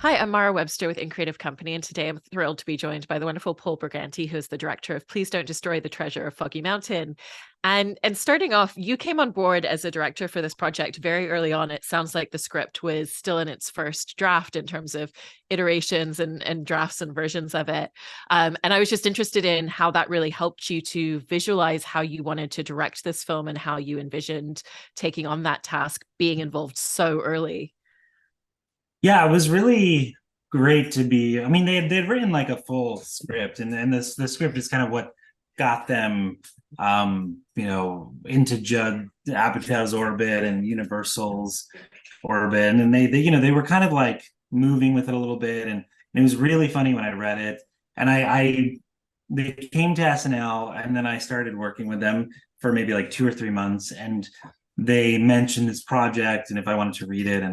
Hi, I'm Mara Webster with In Creative Company, and today I'm thrilled to be joined by the wonderful Paul Briganti, who is the director of Please Don't Destroy the Treasure of Foggy Mountain. And starting off, you came on board as a director for this project very early on. It sounds like the script was still in its first draft in terms of iterations and drafts and versions of it. And I was just interested in how that really helped you to visualize how you wanted to direct this film and how you envisioned taking on that task, being involved so early. Yeah, it was really great to be. I mean, they'd written like a full script, and the script is kind of what got them, into Judd Apatow's orbit and Universal's orbit, and then they were kind of like moving with it a little bit, and it was really funny when I read it, and I they came to SNL, and then I started working with them for maybe like 2 or 3 months, and they mentioned this project, and if I wanted to read it,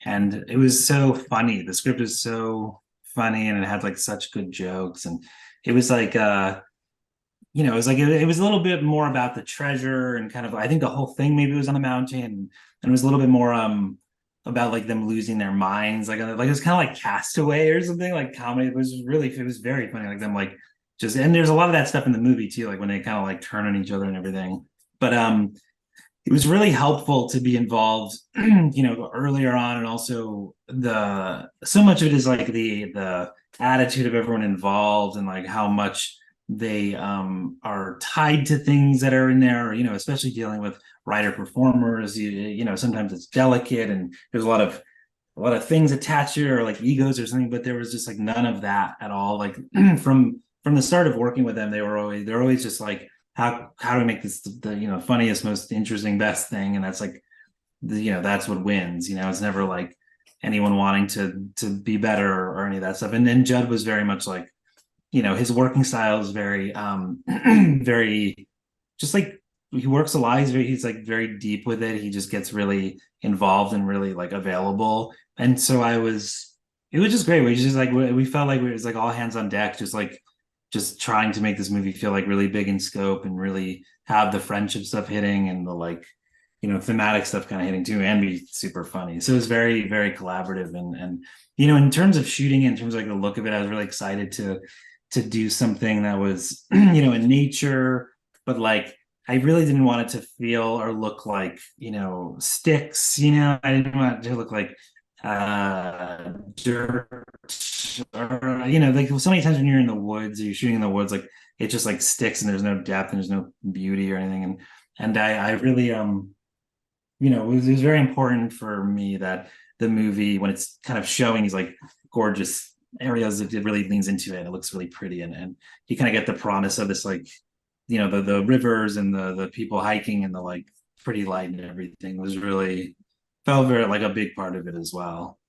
and it was so funny. The script was so funny, and it had like such good jokes, and it was like it was like it was a little bit more about the treasure, and kind of, I think the whole thing maybe was on the mountain, and it was a little bit more about like them losing their minds, like it was kind of like Castaway or something, like comedy. It was very funny, like them like just, and there's a lot of that stuff in the movie too, like when they kind of like turn on each other and everything. But it was really helpful to be involved, earlier on, and also the so much of it is like the attitude of everyone involved, and like how much they are tied to things that are in there, especially dealing with writer performers. Sometimes it's delicate, and there's a lot of things attached to it, or like egos or something, but there was just like none of that at all. Like from the start of working with them, they're always just like, how do we make this the funniest, most interesting, best thing? And that's like that's what wins. It's never like anyone wanting to be better, or any of that stuff. And then Judd was very much like, his working style is very very, just like, he works a lot. He's like very deep with it. He just gets really involved and really like available. And so it was just great. We just like, we felt like it was like all hands on deck, just trying to make this movie feel like really big in scope, and really have the friendship stuff hitting, and the like, thematic stuff kind of hitting too, and be super funny. So it was very, very collaborative. And in terms of shooting, in terms of like the look of it, I was really excited to do something that was in nature, but like, I really didn't want it to feel or look like, sticks. I didn't want it to look like dirt, or like so many times when you're in the woods, you're shooting in the woods, like it just like sticks, and there's no depth, and there's no beauty or anything. And I really it was very important for me that the movie, when it's kind of showing these like gorgeous areas, it really leans into it, and it looks really pretty, and you kind of get the promise of this, like, the rivers, and the people hiking, and the like pretty light, and everything was really, felt very like a big part of it as well.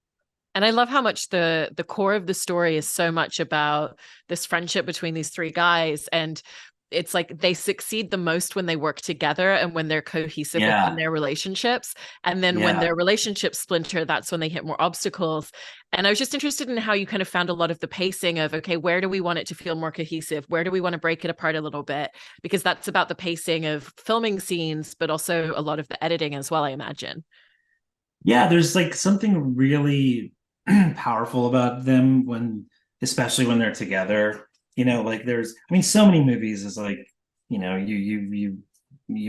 And I love how much the core of the story is so much about this friendship between these three guys. And it's like they succeed the most when they work together and when they're cohesive within Yeah, their relationships. And then when yeah. their relationships splinter, that's when they hit more obstacles. And I was just interested in how you kind of found a lot of the pacing of, okay, where do we want it to feel more cohesive? Where do we want to break it apart a little bit? Because that's about the pacing of filming scenes, but also a lot of the editing as well, I imagine. Yeah, there's like something really powerful about them, especially when they're together. Like, I mean, so many movies is like, you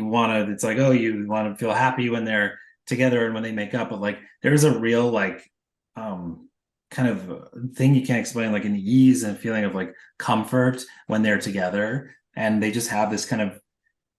want to, it's like, oh, you want to feel happy when they're together and when they make up, but like, there's a real like, kind of thing you can't explain, like an ease and feeling of like comfort when they're together, and they just have this kind of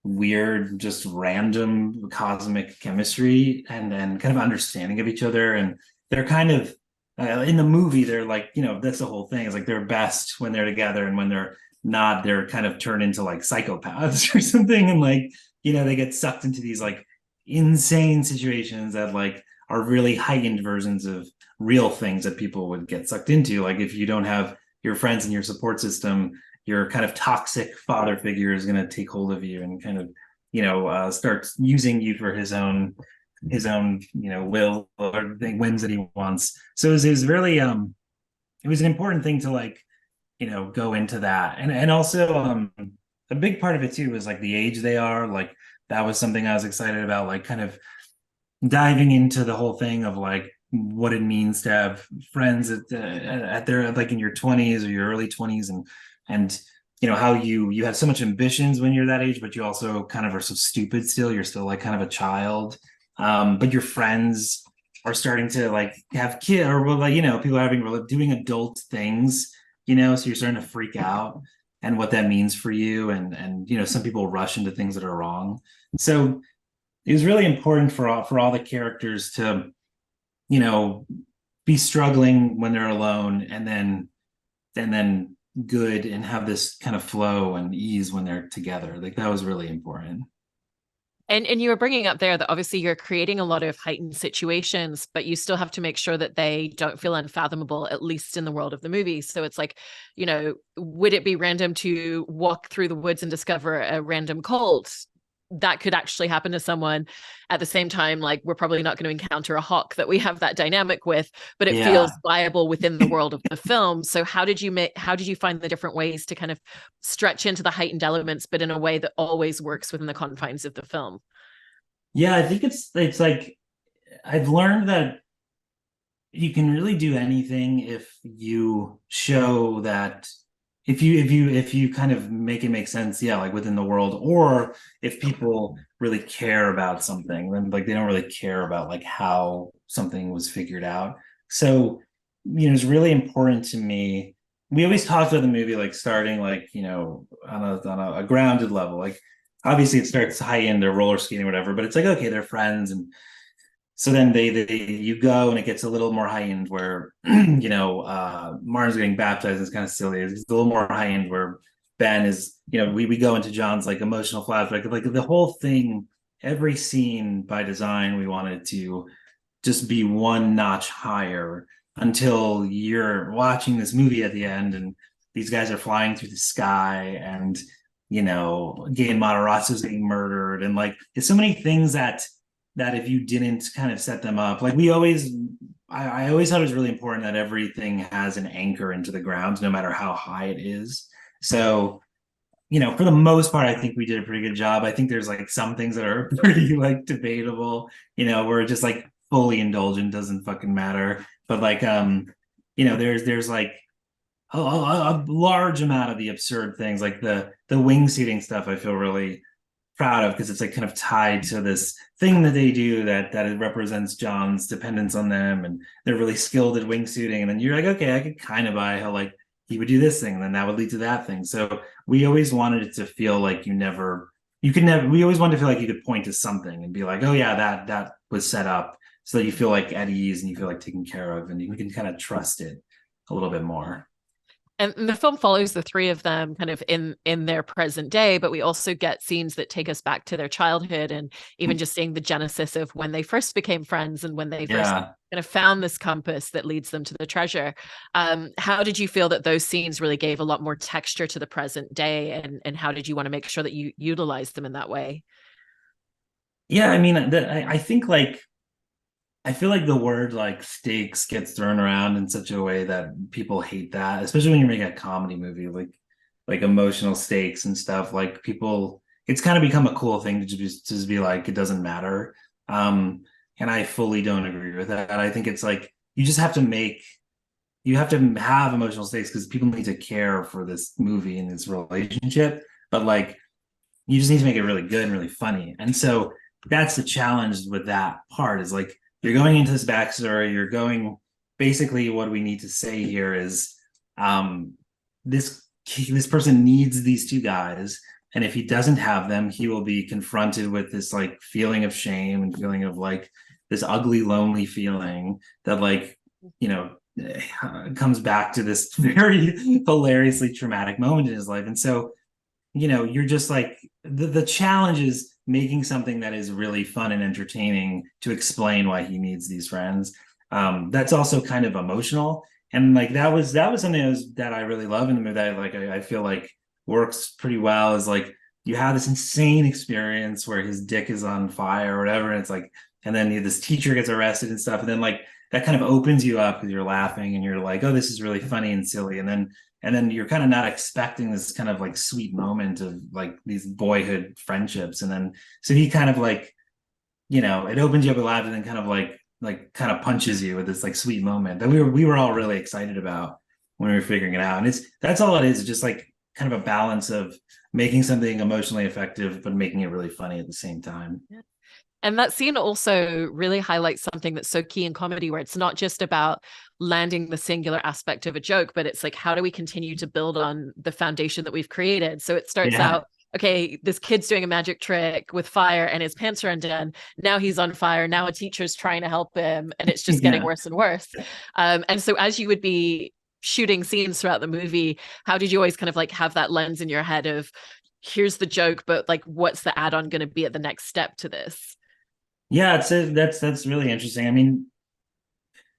weird, just random cosmic chemistry, and kind of understanding of each other. And they're kind of, in the movie, they're like, that's the whole thing, is like they're best when they're together, and when they're not, they're kind of turned into like psychopaths or something. And like, they get sucked into these like insane situations that like are really heightened versions of real things that people would get sucked into. Like, if you don't have your friends and your support system, your kind of toxic father figure is going to take hold of you, and kind of start using you for his own will, or the whims that he wants. So it was really it was an important thing to like go into that. And also, a big part of it too was like the age they are. Like, that was something I was excited about, like kind of diving into the whole thing of like what it means to have friends at their, like, in your 20s or your early 20s, and how you have so much ambitions when you're that age, but you also kind of are so stupid still. You're still like kind of a child, but your friends are starting to like have kids, or like, people are doing adult things, so you're starting to freak out and what that means for you, and some people rush into things that are wrong. So it was really important for all the characters to, you know, be struggling when they're alone, and then good, and have this kind of flow and ease when they're together. Like, that was really important. And you were bringing up there that obviously you're creating a lot of heightened situations, but you still have to make sure that they don't feel unfathomable, at least in the world of the movie. So it's like, would it be random to walk through the woods and discover a random cold? That could actually happen to someone. At the same time, like, we're probably not going to encounter a hawk that we have that dynamic with, but it Yeah. feels viable within the world of the film. So how did you find the different ways to kind of stretch into the heightened elements, but in a way that always works within the confines of the film? Yeah, I think it's like, I've learned that you can really do anything if you show that, if you kind of make it make sense, yeah, like within the world, or if people really care about something, then like they don't really care about like how something was figured out. So, it's really important to me. We always talked about the movie like starting like, on a grounded level. Like, obviously it starts high end, they're roller skating or whatever, but it's like, okay, they're friends. And so then you go, and it gets a little more high end where Martin's getting baptized, and it's kind of silly. It's a little more high end where Ben is, we go into John's like emotional flashback, like the whole thing. Every scene by design, we wanted to just be one notch higher, until you're watching this movie at the end, and these guys are flying through the sky, and Gain Matarazzo's getting murdered, and like there's so many things that if you didn't kind of set them up, like I always thought it was really important that everything has an anchor into the ground, no matter how high it is. So, for the most part, I think we did a pretty good job. I think there's like some things that are pretty like debatable, where just like fully indulgent doesn't fucking matter. But like, there's like a large amount of the absurd things, like the wingsuiting stuff. I feel really proud of, because it's like kind of tied to this thing that they do that it represents John's dependence on them, and they're really skilled at wingsuiting. And then you're like, okay, I could kind of buy how like he would do this thing, and then that would lead to that thing. So we always wanted it to feel like we always wanted to feel like you could point to something and be like, oh yeah, that was set up, so that you feel like at ease, and you feel like taken care of, and you can kind of trust it a little bit more. And the film follows the three of them kind of in their present day, but we also get scenes that take us back to their childhood, and even just seeing the genesis of when they first became friends, and when they first Yeah. kind of found this compass that leads them to the treasure. How did you feel that those scenes really gave a lot more texture to the present day, and how did you want to make sure that you utilized them in that way? Yeah, I mean, I think like, I feel like the word like stakes gets thrown around in such a way that people hate that, especially when you're making a comedy movie, like emotional stakes and stuff. Like, people, it's kind of become a cool thing to just be like, it doesn't matter. And I fully don't agree with that. I think it's like, you have to have emotional stakes, because people need to care for this movie and this relationship. But like, you just need to make it really good and really funny. And so that's the challenge with that part, is like, you're going into this backstory, you're going, basically what we need to say here is, um this person needs these two guys, and if he doesn't have them, he will be confronted with this like feeling of shame, and feeling of like this ugly lonely feeling that like, you know comes back to this very hilariously traumatic moment in his life. And so, you're just like, the challenge is making something that is really fun and entertaining to explain why he needs these friends. That's also kind of emotional, and like that was something that I really love in the movie, that I feel like works pretty well. Is like, you have this insane experience where his dick is on fire or whatever, and it's like, and then this teacher gets arrested and stuff, and then like that kind of opens you up, because you're laughing and you're like, oh, this is really funny and silly, and then you're kind of not expecting this kind of like sweet moment of like these boyhood friendships. And then, so he kind of like, it opens you up a lot, and then kind of like like kind of punches you with this like sweet moment that we were all really excited about when we were figuring it out. And that's all it is, just like kind of a balance of making something emotionally effective but making it really funny at the same time. And that scene also really highlights something that's so key in comedy, where it's not just about landing the singular aspect of a joke, but it's like, how do we continue to build on the foundation that we've created? So it starts Yeah. out, okay, this kid's doing a magic trick with fire and his pants are undone. Now he's on fire. Now a teacher's trying to help him, and it's just getting Yeah. worse and worse. And so as you would be shooting scenes throughout the movie, how did you always kind of like have that lens in your head of, here's the joke, but like, what's the add-on going to be at the next step to this? Yeah, that's really interesting. I mean,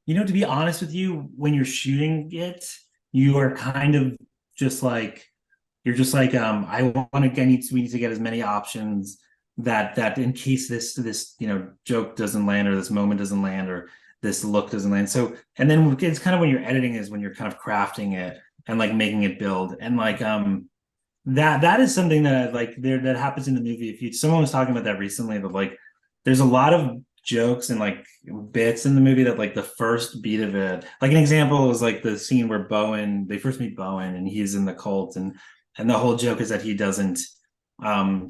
to be honest with you, when you're shooting it, you are kind of just like you're just like I want to we need to get as many options that in case this joke doesn't land, or this moment doesn't land, or this look doesn't land. So, and then it's kind of when you're editing is when you're kind of crafting it and like making it build, and like that is something that like that happens in the movie. If you someone was talking about that recently, but like there's a lot of jokes and like bits in the movie that like the first beat of it, like an example was like the scene where they first meet Bowen and he's in the cult, and the whole joke is that he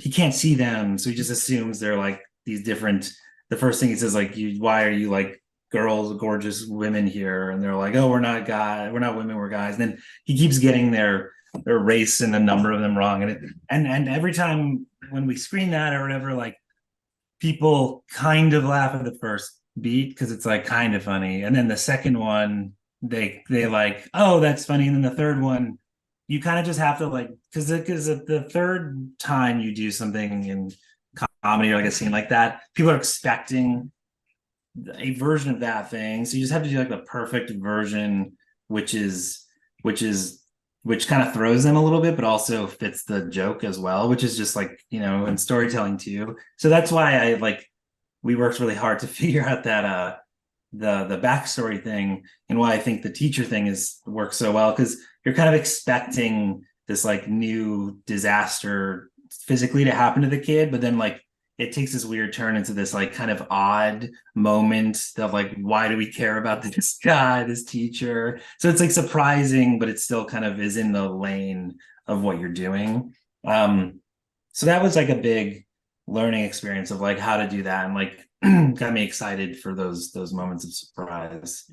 can't see them, so he just assumes they're like these different. The first thing he says, like, why are you like girls, gorgeous women here? And they're like, oh, we're not guys, we're not women, we're guys. And then he keeps getting their race and the number of them wrong, and every time when we screen that or whatever, like people kind of laugh at the first beat because it's like kind of funny, and then the second one they like, oh, that's funny, and then the third one you kind of just have to like, because the third time you do something in comedy or like a scene like that, people are expecting a version of that thing, so you just have to do like the perfect version, which is which is which kind of throws them a little bit but also fits the joke as well, which is just like in storytelling too. So that's why I like we worked really hard to figure out that the backstory thing, and why I think the teacher thing works so well, because you're kind of expecting this like new disaster physically to happen to the kid, but then like it takes this weird turn into this like kind of odd moment of like, why do we care about this guy, this teacher? So it's like surprising, but it still kind of is in the lane of what you're doing. So that was like a big learning experience of like how to do that, and like got me excited for those moments of surprise.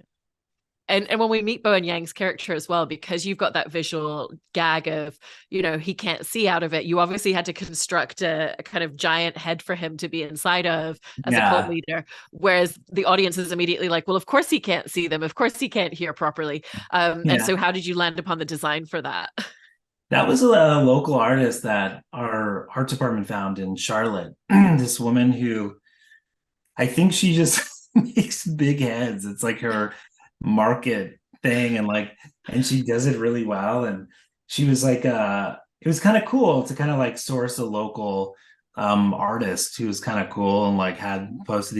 And when we meet Bowen Yang's character as well, because you've got that visual gag of, he can't see out of it, you obviously had to construct a kind of giant head for him to be inside of as a cult leader, whereas the audience is immediately like, well, of course he can't see them, of course he can't hear properly. And so how did you land upon the design for that? That was a local artist that our art department found in Charlotte. This woman who, I think she just makes big heads. It's like her market thing, and she does it really well. And she was like it was kind of cool to kind of like source a local artist who was kind of cool and like had posted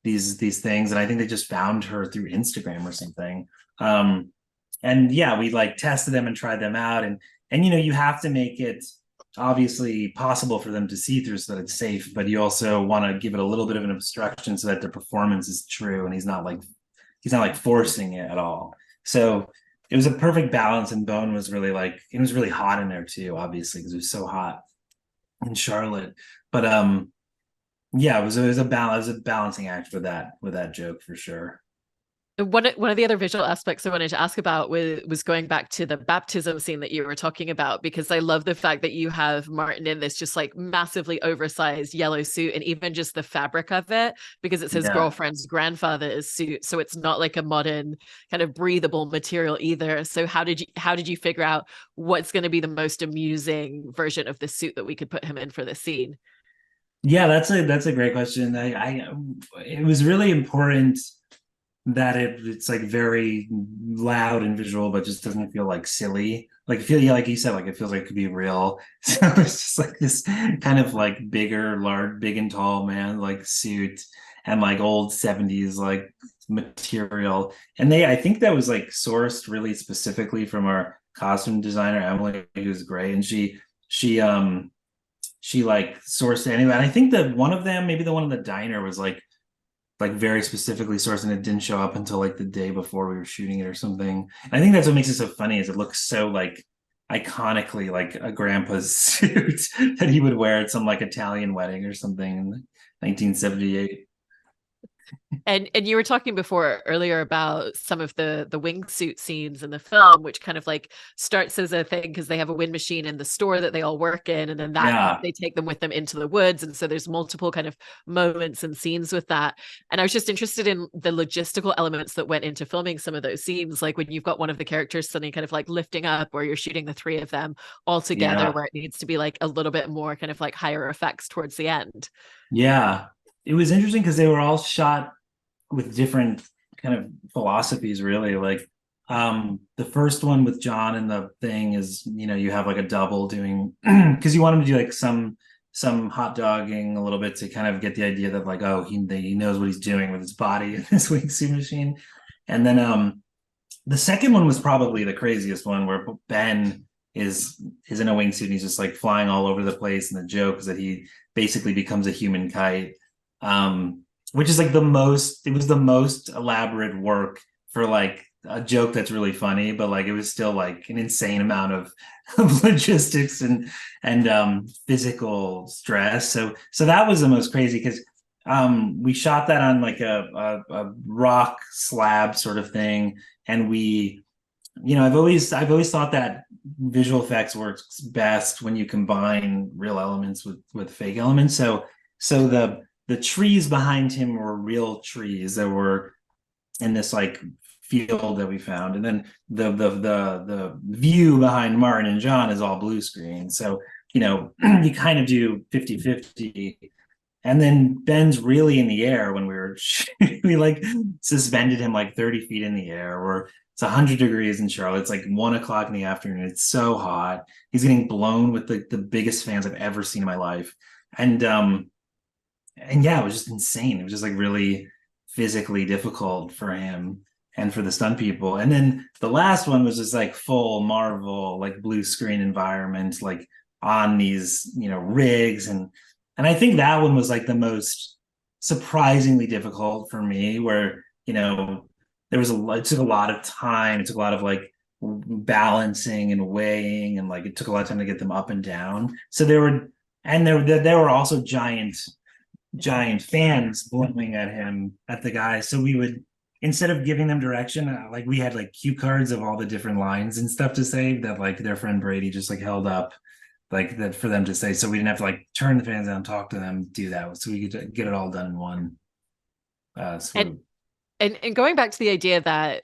these things. And I think they just found her through Instagram or something. And yeah, we like tested them and tried them out, and you have to make it obviously possible for them to see through so that it's safe, but you also want to give it a little bit of an obstruction so that the performance is true and he's not like forcing it at all. So it was a perfect balance, and Bone was really like, it was really hot in there too, obviously, because it was so hot in Charlotte. But yeah, it was a balancing act with that joke for sure. One of the other visual aspects I wanted to ask about was going back to the baptism scene that you were talking about, because I love the fact that you have Martin in this just like massively oversized yellow suit, and even just the fabric of it, because it's his girlfriend's grandfather's suit, so it's not like a modern kind of breathable material either. So how did you figure out what's going to be the most amusing version of the suit that we could put him in for this scene? Yeah, that's a great question. It was really important that it's like very loud and visual, but just doesn't feel like silly. Like like you said, like it feels like it could be real. So it's just like this kind of like big and tall man like suit, and like old 70s like material. And I think that was like sourced really specifically from our costume designer Emily, who's great, and she like sourced it anyway. And I think that one of them, maybe the one in the diner, was like like very specifically sourced, and it didn't show up until like the day before we were shooting it or something. And I think that's what makes it so funny, is it looks so like iconically like a grandpa's suit that he would wear at some like Italian wedding or something in 1978. And you were talking before earlier about some of the wingsuit scenes in the film, which kind of like starts as a thing because they have a wind machine in the store that they all work in, and then that Yeah. they take them with them into the woods. And so there's multiple kind of moments and scenes with that. And I was just interested in the logistical elements that went into filming some of those scenes, like when you've got one of the characters suddenly kind of like lifting up, or you're shooting the three of them all together, Yeah. where it needs to be like a little bit more kind of like higher effects towards the end. Yeah. It was interesting because they were all shot with different kind of philosophies, really. Like the first one with John and the thing is, you have like a double doing because you want him to do like some hot dogging a little bit to kind of get the idea that like, oh, he knows what he's doing with his body in this wingsuit machine. And then the second one was probably the craziest one, where Ben is in a wingsuit and he's just like flying all over the place, and the joke is that he basically becomes a human kite. Which is like it was the most elaborate work for like a joke that's really funny, but like it was still like an insane amount of logistics and physical stress. So that was the most crazy, because we shot that on like a rock slab sort of thing. And I've always thought that visual effects works best when you combine real elements with fake elements. So the trees behind him were real trees that were in this like field that we found, and then the view behind Martin and John is all blue screen. So you kind of do 50-50. And then Ben's really in the air when we like suspended him like 30 feet in the air, where it's 100 degrees in Charlotte. It's like 1 o'clock in the afternoon. It's so hot. He's getting blown with the biggest fans I've ever seen in my life. And yeah, it was just insane. It was just like really physically difficult for him and for the stunt people. And then the last one was just like full Marvel, like blue screen environment, like on these, rigs. And I think that one was like the most surprisingly difficult for me, where, it took a lot of time. It took a lot of like balancing and weighing, and like it took a lot of time to get them up and down. So there were also giant fans blowing at the guy. So we would, instead of giving them direction, like we had like cue cards of all the different lines and stuff to say that like their friend Brady just like held up like that for them to say. So we didn't have to like turn the fans down, talk to them, do that. So we could get it all done in one swoop. And going back to the idea that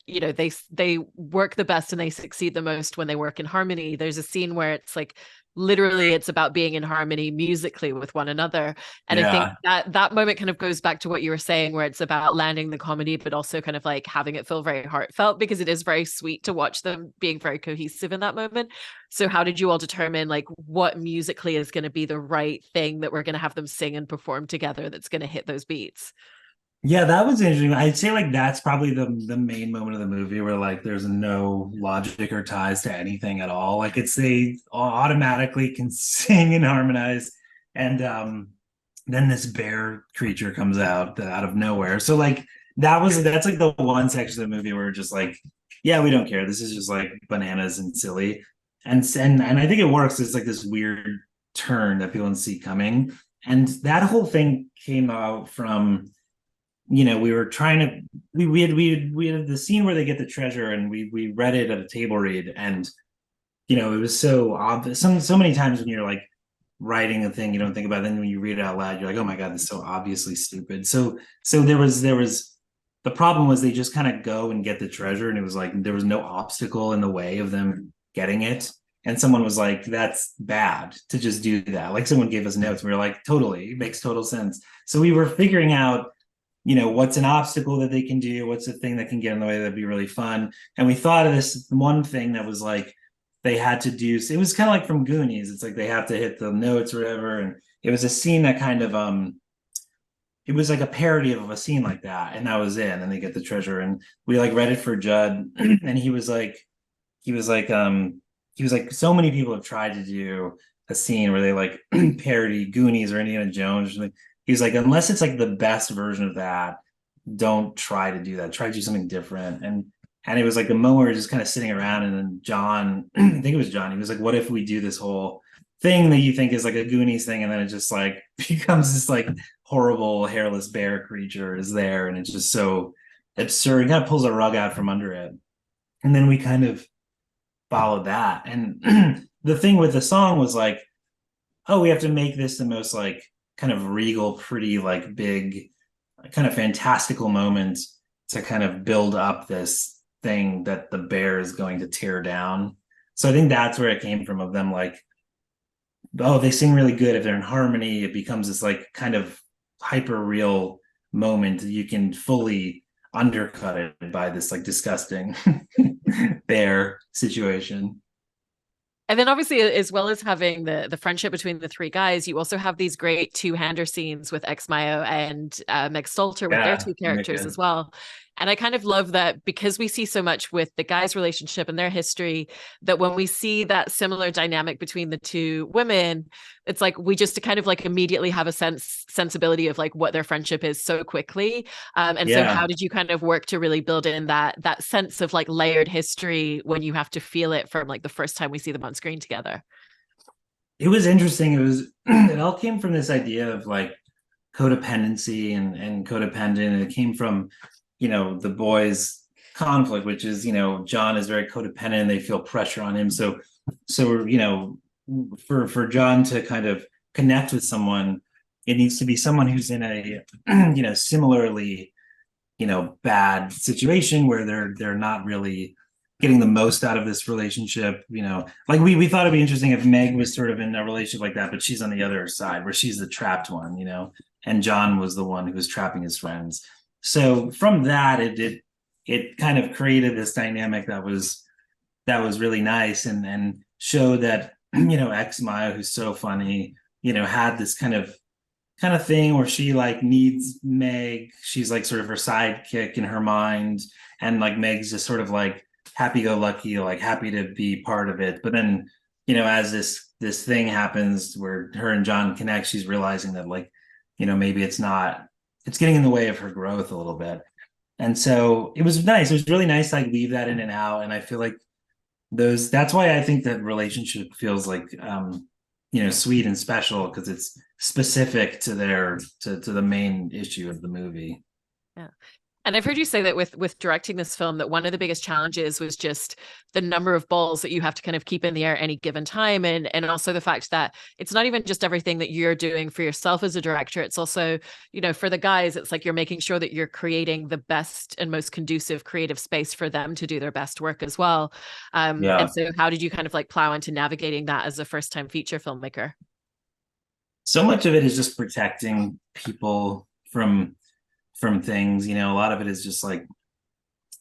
they work the best and they succeed the most when they work in harmony. There's a scene where it's like literally it's about being in harmony musically with one another. And I think Yeah. that moment kind of goes back to what you were saying, where it's about landing the comedy but also kind of like having it feel very heartfelt, because it is very sweet to watch them being very cohesive in that moment. So how did you all determine like what musically is going to be the right thing that we're going to have them sing and perform together that's going to hit those beats? Yeah, that was interesting. I'd say like that's probably the main moment of the movie where like there's no logic or ties to anything at all. Like it's they automatically can sing and harmonize, and then this bear creature comes out of nowhere. So like that's like the one section of the movie where we're just like, yeah, we don't care. This is just like bananas and silly, and I think it works. It's like this weird turn that people don't see coming, and that whole thing came out from we were trying to we had the scene where they get the treasure, and we read it at a table read, and it was so obvious. So many times when you're like writing a thing you don't think about it, then when you read it out loud you're like, oh my god, this is so obviously stupid. So there was the problem was they just kind of go and get the treasure, and it was like there was no obstacle in the way of them getting it. And someone was like, that's bad to just do that. Like someone gave us notes, we were like, totally, it makes total sense. So we were figuring out what's an obstacle that they can do, what's the thing that can get in the way that'd be really fun. And we thought of this one thing that was like they had to do, so it was kind of like from Goonies. It's like they have to hit the notes or whatever. And it was a scene that kind of it was like a parody of a scene like that, and that was it. And then they get the treasure, and we like read it for Judd, and he was like so many people have tried to do a scene where they like parody Goonies or Indiana Jones or something. He's like, unless it's like the best version of that, don't try to do that. Try to do something different. And it was like the moment we were just kind of sitting around, and then John, I think it was John, he was like, what if we do this whole thing that you think is like a Goonies thing, and then it just like becomes this like horrible hairless bear creature is there, and it's just so absurd. It kind of pulls a rug out from under it. And then we kind of followed that. And the thing with the song was like, oh, we have to make this the most like kind of regal, pretty, like big, kind of fantastical moment to kind of build up this thing that the bear is going to tear down. So I think that's where it came from, of them like, oh, they sing really good. If they're in harmony, it becomes this like kind of hyper real moment. You can fully undercut it by this like disgusting bear situation. And then obviously, as well as having the friendship between the three guys, you also have these great two-hander scenes with X Mayo and Meg Stalter with their Yeah, two characters as well. And I kind of love that, because we see so much with the guys' relationship and their history, that when we see that similar dynamic between the two women, it's like we just kind of like immediately have a sensibility of like what their friendship is so quickly. And so Yeah, how did you kind of work to really build in that sense of like layered history when you have to feel it from like the first time we see them on screen together? it was interesting. It was it all came from this idea of like codependency and codependent, and it came from, the boys conflict, which is, John is very codependent and they feel pressure on him. So for John to kind of connect with someone, it needs to be someone who's in a similarly bad situation, where they're not really getting the most out of this relationship. Like we thought it'd be interesting if Meg was sort of in a relationship like that, but she's on the other side where she's the trapped one, and John was the one who was trapping his friends. So from that, it kind of created this dynamic that was really nice, and showed that X Maya, who's so funny, had this kind of thing where she like needs Meg. She's like sort of her sidekick in her mind, and like Meg's just sort of like happy-go-lucky, like happy to be part of it. But then, as this thing happens where her and John connect, she's realizing that like, maybe it's getting in the way of her growth a little bit. And so it was nice. It was really nice to like leave that in and out. And I feel like that's why I think that relationship feels like sweet and special, because it's specific to to the main issue of the movie. Yeah. And I've heard you say that with directing this film, that one of the biggest challenges was just the number of balls that you have to kind of keep in the air at any given time, and also the fact that it's not even just everything that you're doing for yourself as a director. It's also, for the guys, it's like you're making sure that you're creating the best and most conducive creative space for them to do their best work as well. And Yeah. so how did you kind of like plow into navigating that as a first time feature filmmaker? So much of it is just protecting people from things. A lot of it is just like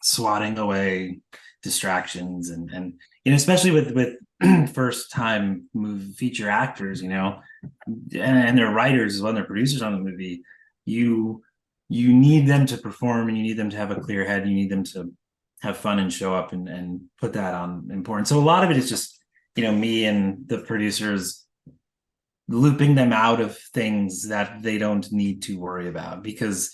swatting away distractions, and especially with first time movie feature actors, and their writers as well, and their producers on the movie. You need them to perform, and you need them to have a clear head. You need them to have fun and show up and put that on important. So a lot of it is just, me and the producers looping them out of things that they don't need to worry about, because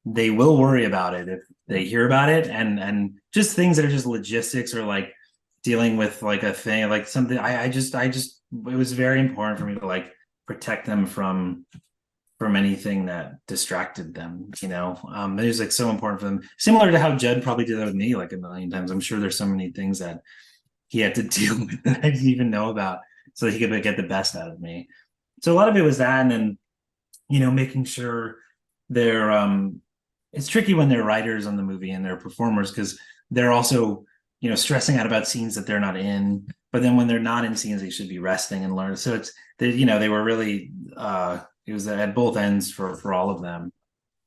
they will worry about it if they hear about it, and just things that are just logistics, or like dealing with like a thing, like something. I just it was very important for me to like protect them from anything that distracted them. It was like so important for them, similar to how Judd probably did that with me like a million times. I'm sure there's so many things that he had to deal with that I didn't even know about, so that he could get the best out of me. So a lot of it was that, and then making sure they're it's tricky when they're writers on the movie and they're performers, because they're also stressing out about scenes that they're not in, but then when they're not in scenes, they should be resting and learning. So they were really it was at both ends for all of them.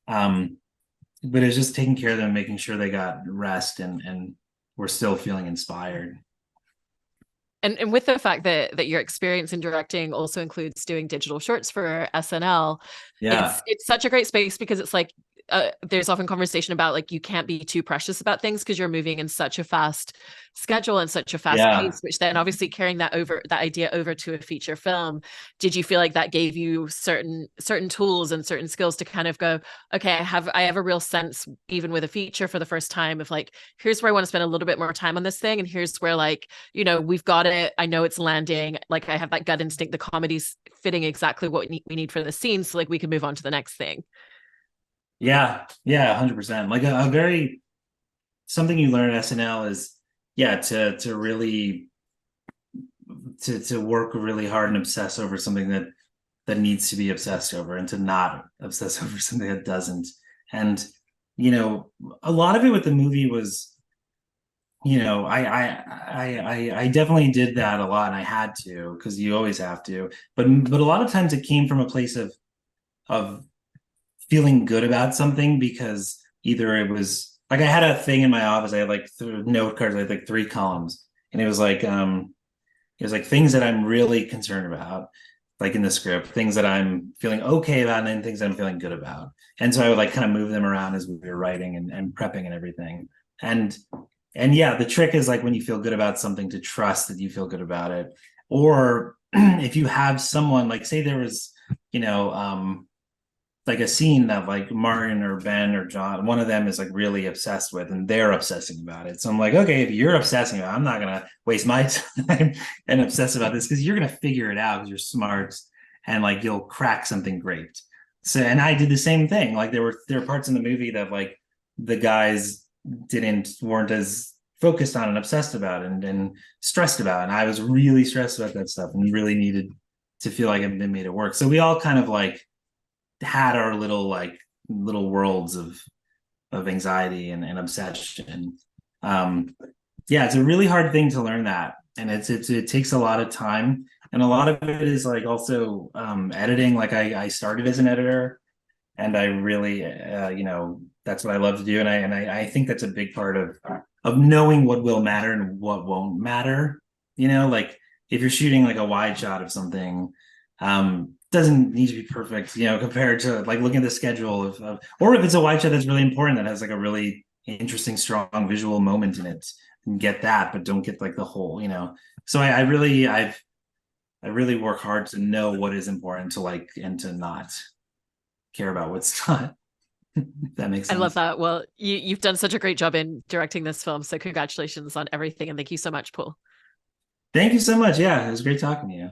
But it's just taking care of them, making sure they got rest, and we're still feeling inspired. And with the fact that your experience in directing also includes doing digital shorts for SNL, Yeah. it's such a great space, because it's like there's often conversation about like you can't be too precious about things because you're moving in such a fast schedule and such a fast Yeah. pace, which then obviously carrying that idea over to a feature film, did you feel like that gave you certain tools and certain skills to kind of go, okay, I have a real sense even with a feature for the first time of like, here's where I want to spend a little bit more time on this thing, and here's where like, we've got it, I know it's landing, like I have that gut instinct, the comedy's fitting exactly what we need for the scene, so like we can move on to the next thing. Yeah. Yeah. 100%. Like a very, something you learn at SNL is, yeah, to really, to work really hard and obsess over something that needs to be obsessed over, and to not obsess over something that doesn't. And, a lot of it with the movie was, I definitely did that a lot, and I had to, because you always have to. But a lot of times it came from a place of feeling good about something, because either it was like I had a thing in my office. I had like note cards. I had like three columns, and it was like things that I'm really concerned about, like in the script, things that I'm feeling okay about, and then things that I'm feeling good about. And so I would like kind of move them around as we were writing and prepping and everything. And and yeah, the trick is like when you feel good about something, to trust that you feel good about it. Or if you have someone, like say there was, you know, like a scene that like Martin or Ben or John, one of them is like really obsessed with, and they're obsessing about it. So I'm like, okay, if you're obsessing about it, I'm not gonna waste my time and obsess about this, because you're gonna figure it out because you're smart, and like you'll crack something great. So, and I did the same thing. Like there were parts in the movie that like the guys weren't as focused on and obsessed about, and stressed about. And I was really stressed about that stuff and really needed to feel like I made it work. So we all kind of like had our little worlds of anxiety and obsession. um yeah, it's a really hard thing to learn that, and it takes a lot of time, and a lot of it is like also editing. Like I started as an editor, and I really that's what I love to do, and I think that's a big part of knowing what will matter and what won't matter. Like if you're shooting like a wide shot of something, doesn't need to be perfect, compared to like looking at the schedule or if it's a wide shot that's really important, that has like a really interesting, strong visual moment in it, and get that, but don't get like the whole. So I really work hard to know what is important to like, and to not care about what's not. If that makes I love sense. that. Well, you've done such a great job in directing this film, so congratulations on everything, and thank you so much, Paul. Thank you so much. Yeah, it was great talking to you.